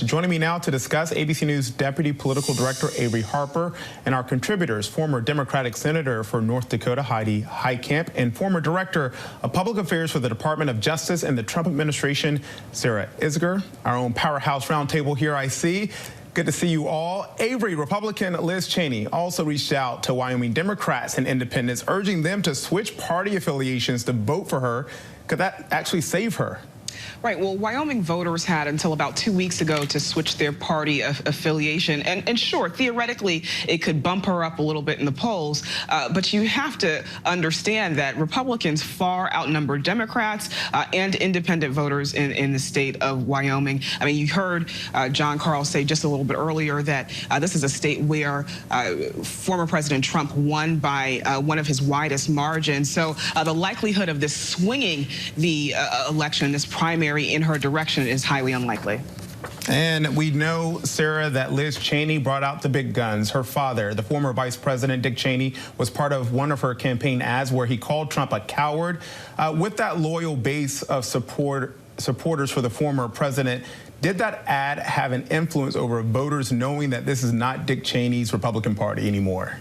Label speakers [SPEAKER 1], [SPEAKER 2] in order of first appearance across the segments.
[SPEAKER 1] Joining me now to discuss, ABC News Deputy Political Director Avery Harper, and our contributors, former Democratic Senator for North Dakota Heidi Heitkamp and former Director of Public Affairs for the Department of Justice in the Trump administration, Sarah Isger. Our own powerhouse roundtable here I see. Good to see you all. Avery, Republican Liz Cheney also reached out to Wyoming Democrats and independents, urging them to switch party affiliations to vote for her. Could that actually save her?
[SPEAKER 2] Right. Well, Wyoming voters had until about 2 weeks ago to switch their party affiliation. And sure, theoretically, it could bump her up a little bit in the polls. But you have to understand that Republicans far outnumber Democrats and independent voters in the state of Wyoming. I mean, you heard John Carl say just a little bit earlier that this is a state where former President Trump won by one of his widest margins. So the likelihood of this swinging the election, this primary in her direction, is highly unlikely.
[SPEAKER 1] And we know, Sarah, that Liz Cheney brought out the big guns. Her father, the former Vice President Dick Cheney, was part of one of her campaign ads where he called Trump a coward. With that loyal base of supporters for the former president, did that ad have an influence over voters knowing that this is not Dick Cheney's Republican Party anymore?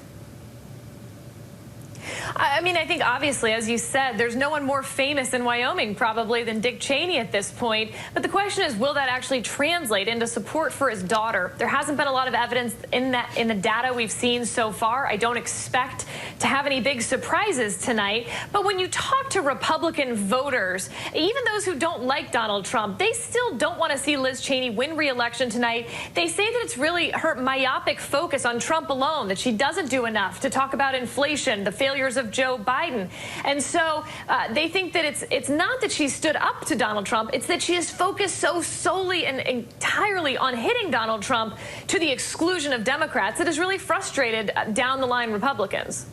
[SPEAKER 3] I mean, I think obviously, as you said, there's no one more famous in Wyoming probably than Dick Cheney at this point. But the question is, will that actually translate into support for his daughter? There hasn't been a lot of evidence in the data we've seen so far. I don't expect to have any big surprises tonight. But when you talk to Republican voters, even those who don't like Donald Trump, they still don't want to see Liz Cheney win re-election tonight. They say that it's really her myopic focus on Trump alone, that she doesn't do enough to talk about inflation, the failures of Joe Biden. And so they think that it's not that she stood up to Donald Trump, it's that she is focused so solely and entirely on hitting Donald Trump to the exclusion of Democrats that has really frustrated down the line Republicans.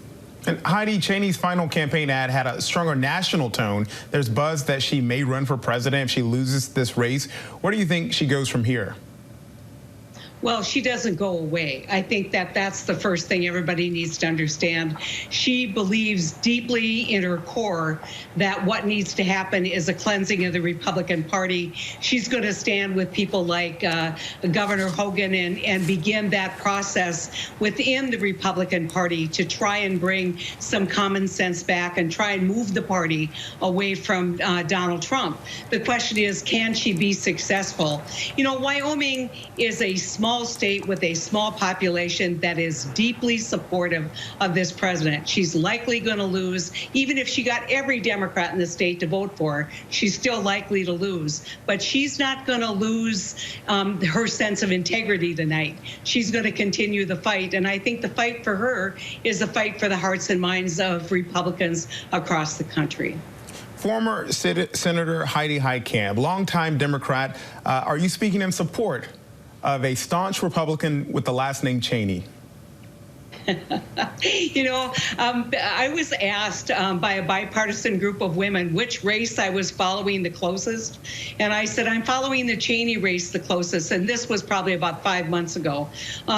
[SPEAKER 1] And Heidi, Cheney's final campaign ad had a stronger national tone. There's buzz that she may run for president if she loses this race. Where do you think she goes from here?
[SPEAKER 4] Well, she doesn't go away. I think that that's the first thing everybody needs to understand. She believes deeply in her core that what needs to happen is a cleansing of the Republican Party. She's going to stand with people like Governor Hogan and begin that process within the Republican Party to try and bring some common sense back and try and move the party away from Donald Trump. The question is, can she be successful? You know, Wyoming is a small state with a small population that is deeply supportive of this president. She's likely going to lose. Even if she got every Democrat in the state to vote for her, she's still likely to lose. But she's not going to lose her sense of integrity tonight. She's going to continue the fight. And I think the fight for her is a fight for the hearts and minds of Republicans across the country.
[SPEAKER 1] Former Senator Heidi Heitkamp, longtime Democrat, are you speaking in support of a staunch Republican with the last name Cheney?
[SPEAKER 4] You know, I was asked by a bipartisan group of women which race I was following the closest. And I said, I'm following the Cheney race the closest. And this was probably about 5 months ago,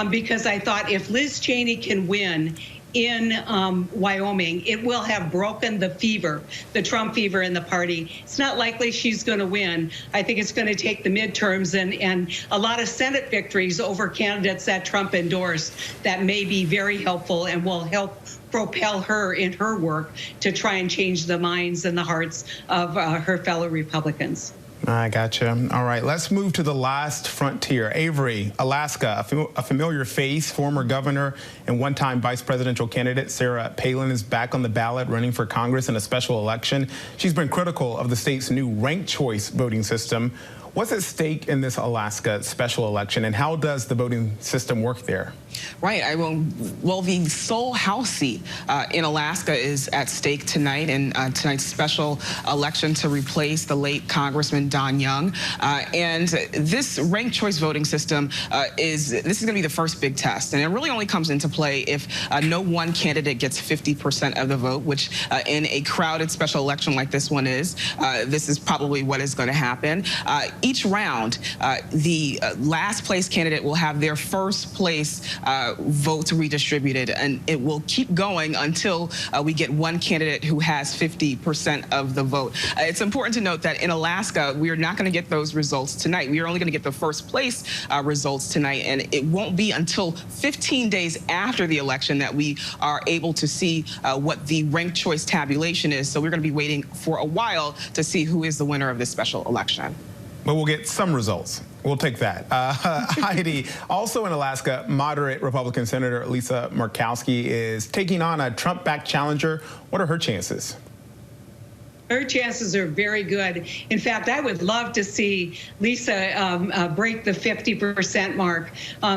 [SPEAKER 4] because I thought if Liz Cheney can win in Wyoming, it will have broken the fever, the Trump fever in the party. It's not likely she's going to win. I think it's going to take the midterms and a lot of Senate victories over candidates that Trump endorsed that may be very helpful and will help propel her in her work to try and change the minds and the hearts of her fellow Republicans.
[SPEAKER 1] I gotcha. All right, let's move to the last frontier. Avery, Alaska, a familiar face, former governor and one-time vice presidential candidate Sarah Palin is back on the ballot running for Congress in a special election. She's been critical of the state's new ranked choice voting system. What's at stake in this Alaska special election, and how does the voting system work there?
[SPEAKER 2] Right. Well, the sole House seat in Alaska is at stake tonight in tonight's special election to replace the late Congressman Don Young. And this ranked choice voting system is going to be the first big test. And it really only comes into play if no one candidate gets 50% of the vote, which in a crowded special election like this one is. This is probably what is going to happen. each round, the last place candidate will have their first place votes redistributed, and it will keep going until we get one candidate who has 50% of the vote. It's important to note that in Alaska, we are not going to get those results tonight. We are only going to get the first place results tonight, and it won't be until 15 days after the election that we are able to see what the ranked choice tabulation is. So we're going to be waiting for a while to see who is the winner of this special election.
[SPEAKER 1] But we'll get some results. We'll take that. Heidi, also in Alaska, moderate Republican Senator Lisa Murkowski is taking on a Trump-backed challenger. What are her chances?
[SPEAKER 4] Her chances are very good. In fact, I would love to see Lisa break the 50% mark.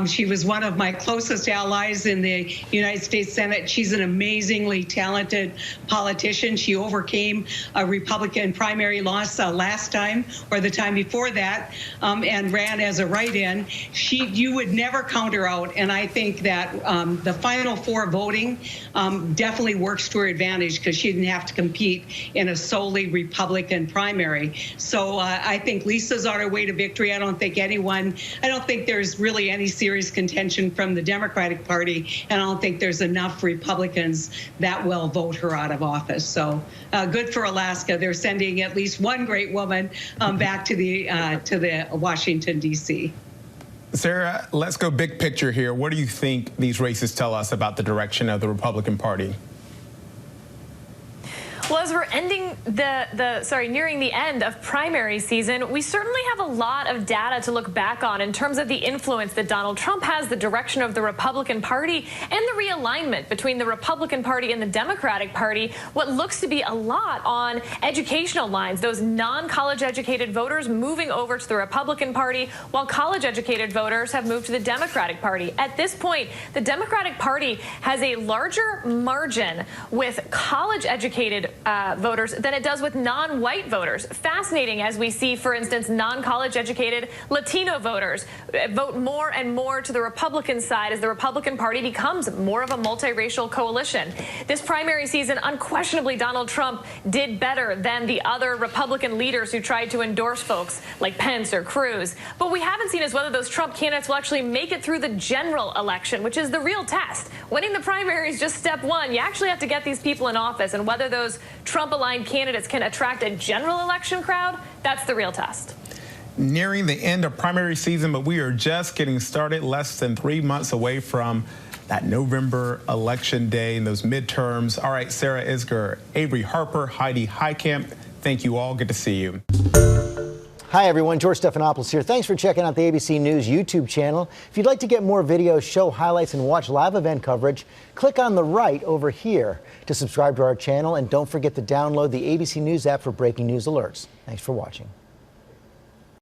[SPEAKER 4] She was one of my closest allies in the United States Senate. She's an amazingly talented politician. She overcame a Republican primary loss last time or the time before that and ran as a write-in. You would never count her out, and I think that the final four voting definitely works to her advantage because she didn't have to compete in a solely Republican primary. So I think Lisa's on her way to victory. I don't think there's really any serious contention from the Democratic Party, and I don't think there's enough Republicans that will vote her out of office. So good for Alaska. They're sending at least one great woman back to the Washington, D.C.
[SPEAKER 1] Sarah, let's go big picture here. What do you think these races tell us about the direction of the Republican Party?
[SPEAKER 3] Well, as we're nearing the end of primary season, we certainly have a lot of data to look back on in terms of the influence that Donald Trump has, the direction of the Republican Party, and the realignment between the Republican Party and the Democratic Party. What looks to be a lot on educational lines, those non-college educated voters moving over to the Republican Party, while college educated voters have moved to the Democratic Party. At this point, the Democratic Party has a larger margin with college educated voters than it does with non-white voters. Fascinating, as we see, for instance, non-college educated Latino voters vote more and more to the Republican side as the Republican Party becomes more of a multiracial coalition. This primary season, unquestionably, Donald Trump did better than the other Republican leaders who tried to endorse folks like Pence or Cruz. But what we haven't seen is whether those Trump candidates will actually make it through the general election, which is the real test. Winning the primary is just step one. You actually have to get these people in office, and whether those Trump-aligned candidates can attract a general election crowd, that's the real test.
[SPEAKER 1] Nearing the end of primary season, but we are just getting started, less than 3 months away from that November election day and those midterms. All right, Sarah Isgur, Avery Harper, Heidi Heitkamp, thank you all. Good to see you.
[SPEAKER 5] Hi, everyone. George Stephanopoulos here. Thanks for checking out the ABC News YouTube channel. If you'd like to get more videos, show highlights, and watch live event coverage, click on the right over here to subscribe to our channel. And don't forget to download the ABC News app for breaking news alerts. Thanks for watching.